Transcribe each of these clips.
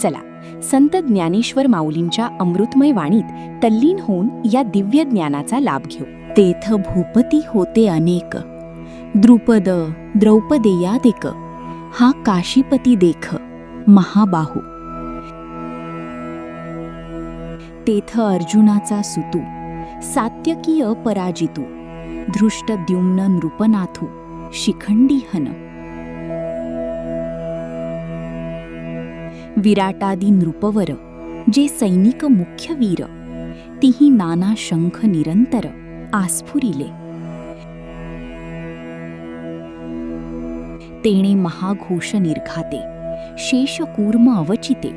चला, संत ज्ञानेश्वर माऊलींच्या अमृतमय वाणीत तल्लीन होऊन या दिव्य ज्ञानाचा लाभ घेऊ. तेथ भूपती होते अनेक, द्रुपद द्रौपदेयादेक, हा काशीपती देख महाबाहू. तेथ अर्जुनाचा सुतू, सात्यकी अपराजितू, धृष्टद्युम्न नृपनाथू, शिखंडी हन. विराटादी नृपवर, जे सैनिक मुख्य वीर, तिही नाना शंख निरंतर आस्फुरिले. तेणे महाघोष निर्घाते, शेषकूर्म अवचिते,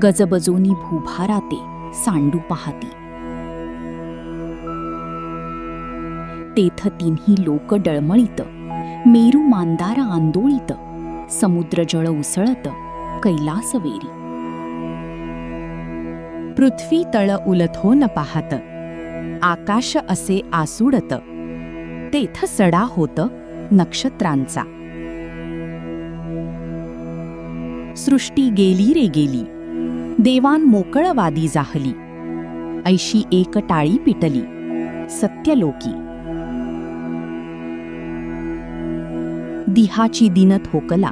गजबजोनी भूभाराते सांडू पाहती. तेथ तिन्ही लोक डळमळीत, मेरू मांदार आंदोळीत, समुद्र जळ उसळत कैलास वेरी. पृथ्वी तळ उलथो न पाहत, आकाश असे आसुडत, तेथ सडा होत नक्षत्रांचा. सृष्टी गेली रे गेली, देवान मोकळवादी जाहली, ऐशी एक टाळी पिटली सत्यलोकी. दिहाची दिन थोकला,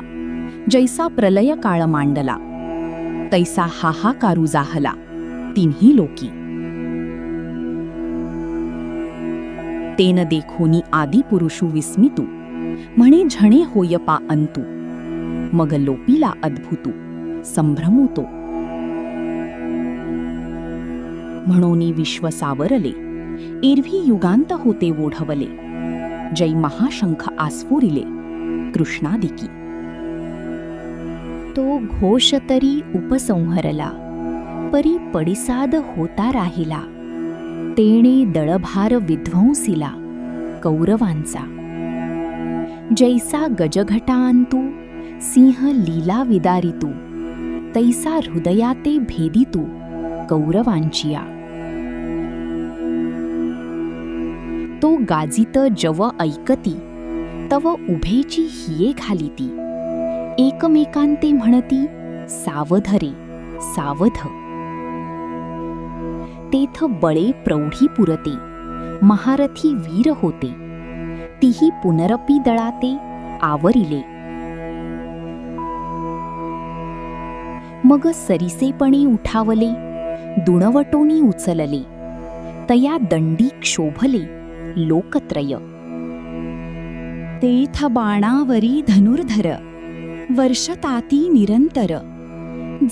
जैसा प्रलय काळ मांडला, तैसा हाहाकारू जाहला तिन्ही लोकी. तेन देखोनी आदिपुरुषू विस्मितू, म्हणे झणे होय पा अंतू, मग लोपीला अद्भुतू संभ्रमू तो. म्हणोनी विश्व सावरले, एरवी युगांत होते ओढवले, जै महाशंख आस्फुरिले कृष्णादिकी. तो घोष तरी उपसंहरला, परी पडिसाद होता राहिला, तेणे दळभार विध्वंसिला कौरवांचा. जैसा गजघटांतू, सिंह लीला विदारितू, तैसा हृदयाते भेदितू कौरवांचिया. तो गाजित जव ऐकती, तव उभेची हिये घालिती, एकमेकांते म्हणती सावध रे सावध. तेथ बळे प्रौढी पुरते, महारथी वीर होते, तिही पुनरपी दळाते आवरिले. मग सरिसेपणे उठावले, दुणवटोनी उचलले, तया दंडी क्षोभले लोकत्रय. तेथ बाणावरी धनुर्धर, वर्षताती निरंतर,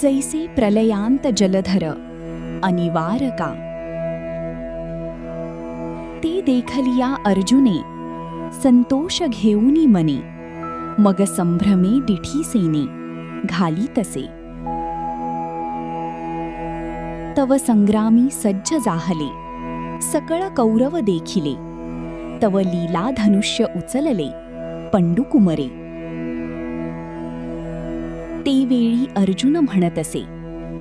जैसे प्रलयांत जलधर अनिवारका. ते देखलिया अर्जुने, संतोष घेऊनी मने, मग संभ्रमे दिठी सेने घाली तसे. तव संग्रामी सज्ज जाहले, सकळ कौरव देखिले, तव लीला धनुष्य उचलले पंडुकुमरे. ते वेळी अर्जुन म्हणतसे,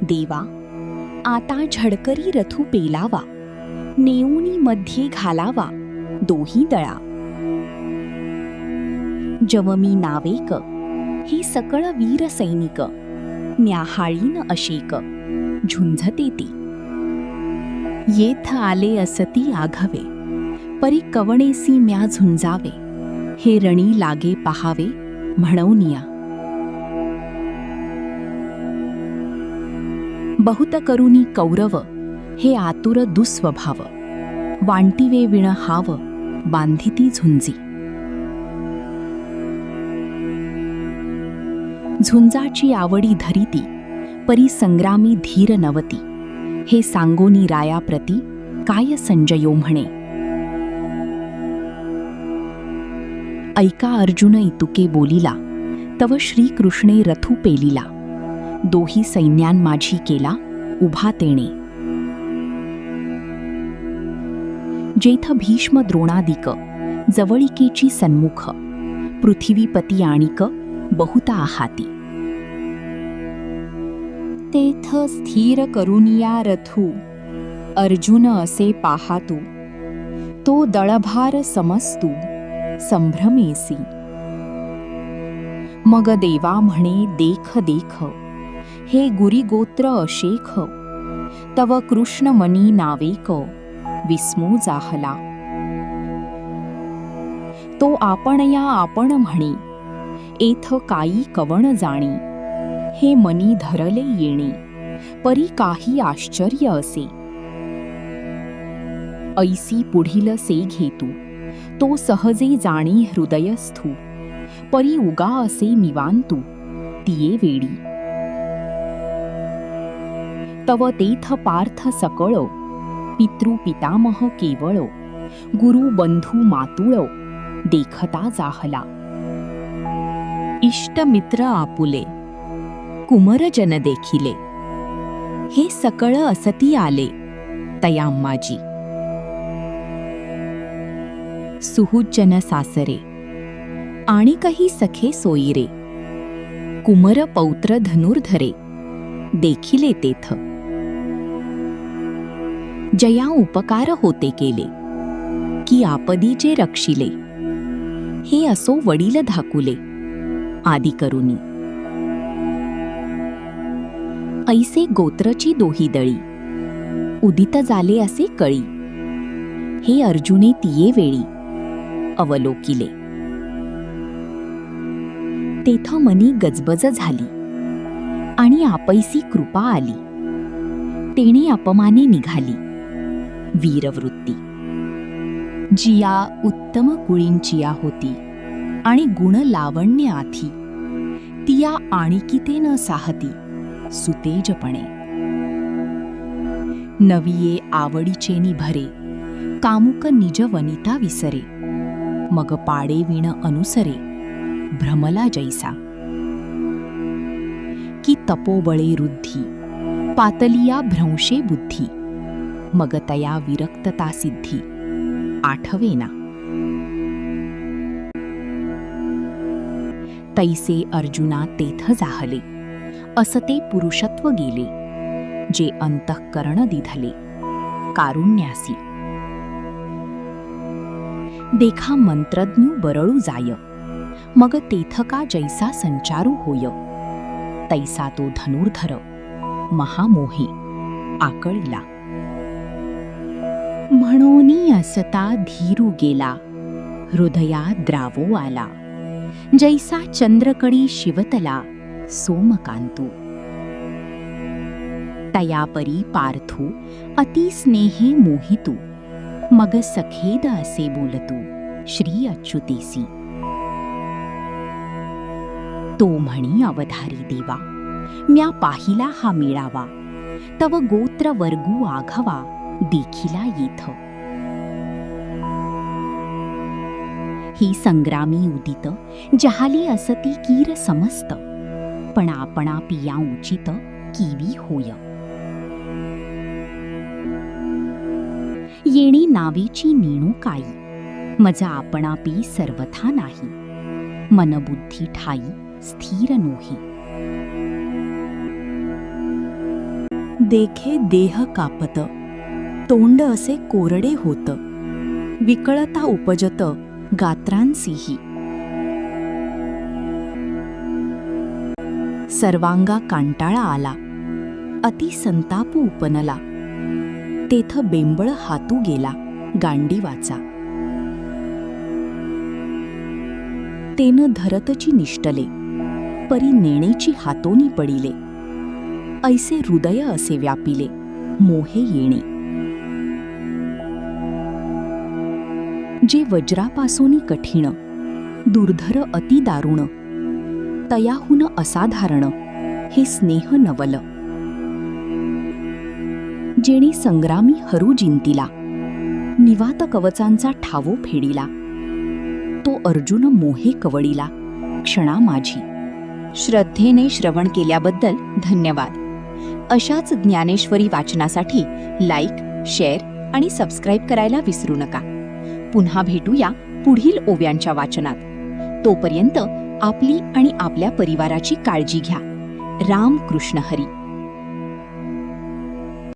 देवा आता झडकरी रथू पेलावा, नेऊनी मध्ये घालावा दोही दळा. जवमी नावेक, हे सकळ वीर सैनिक, न्याहाळीन अशेक झुंझते ती. येथ आले असती आघवे, परी कवणेसी म्या झुंजावे, हे रणी लागे पहावे म्हणवनिया. बहुत करुनी कौरव, हे आतुर दुस्वभाव, वांटिवे विण हाव बांधिती झुंजी. झुंजाची आवडी धरिती, परी संग्रामी धीर नवती, हे सांगोनी रायाप्रती काय संजयो म्हणे. ऐका अर्जुन इतुके बोलिला, तव श्रीकृष्णे रथू पेलिला, दोही सैन्यान माझी केला उभा तेणे. जेथ भीष्म द्रोणादिक, जवळिकेची सन्मुख, पृथ्वीपती आणिक बहुता आहाती. तेथ स्थिर करुनिया रथू, अर्जुन असे पाहातू, तो दळभार समस्तू संभ्रमेसी. मग देवा म्हणे देख देख, हे गुरिगोत्र अशेख, तव कृष्ण मनी नावेक विस्मू जाहला. तो आपण या आपण म्हणी, एथ काई कवण जाणी. हे मनी धरले येणे, परी काही आश्चर्य असे. ऐसी पुढील से घेतू, तो सहजे जाणी हृदयस्थू. परी उगा असे निवांतू, तिये वेडी. तव तेथ पार्थ सकळ, पितृ पितामह केवळ. गुरु बंधू मातुळ, देखता जाहला. इष्ट मित्र आपुले, कुमरजन देखिले. हे सकळ असती आले, तयाम्माजी. सुहुजन सासरे, आणि काही सखे सोयीरे. कुमर पौत्र धनुर्धरे, देखिले तेथ. जया उपकार होते केले, की आपदीचे रक्षिले. हे असो वडील धाकुले, आदी करुनी. ऐसे गोत्रची दोही दळी, उदित झाले असे कळी. हे अर्जुने तिये वेळी, अवलोकिले. तेथ मनी गजबज झाली, आणि आपैसी कृपा आली. तेणे अपमाने निघाली, वीरवृत्ती. जिया उत्तम कुळींचिया होती, आणि गुण लावण्य आथी. तिया आणिकिते न साहती, सुतेजपणे. नविये आवडीचेनी भरे, कामुक निज वनिता विसरे. मग पाडे विण अनुसरे, भ्रमला जैसा. की तपोबळे रुद्धी, पातलिया भ्रंशे बुद्धी. मग तया विरक्तता सिद्धी, आठवेना. तैसे अर्जुना तेथ जाहले, असते पुरुषत्व गेले. जे अंतःकरण दिधले, कारुण्यासी. देखा मंत्रज्ञ बरळू जाय, मग तेथ का जैसा संचारू होय. तैसा तो धनुर्धर, महामोही, आकळीला. म्हणोनी असता धीरू गेला, हृदया द्रावो आला. जैसा चंद्रकडी शिवतला, सोमकांतू. तयापरी पार्थू, अति स्नेहे मोहितू. मग सखेद असे बोलतू, श्री अच्युतेसी. तो म्हणी अवधारी देवा, म्या पाहिला हा मेळावा. तव गोत्र वर्गू आघवा, देखिला येथ. ही संग्रामी उदित, जहाली असती कीर समस्त. पण आपणा पिया उचित, कीवी होय. येणी नावेची नेणू काई, मज आपणापी सर्वथा नाही. मनबुद्धी ठाई, स्थिर नोही. देखे देह कापत, तोंड असे कोरडे होत. विकळता उपजत, गात्रांसीही. सर्वांगा कांटाळा आला, अति संताप उपनला. तेथ बेंबळ हातू गेला, गांडीवाचा. तेन धरतची निष्टले, परी नेणेची हातोनी पडिले. ऐसे हृदय असे व्यापिले, मोहे येणे. जे वज्रापासोनी कठीण, दुर्धर अति दारुण. तयाहून असाधारण, हे स्नेह नवल. जेणे संग्रामी हरू जिंतिला, निवात कवचांचा ठावो फेडिला. तो अर्जुन मोहे कवळीला, क्षणा माझी. श्रद्धेने श्रवण केल्याबद्दल धन्यवाद. अशाच ज्ञानेश्वरी वाचनासाठी लाईक, शेअर आणि सबस्क्राईब करायला विसरू नका. पुन्हा भेटूया पुढील ओव्यांच्या वाचनात. तोपर्यंत आपली आणि आपल्या परिवाराची काळजी घ्या. राम कृष्ण हरी.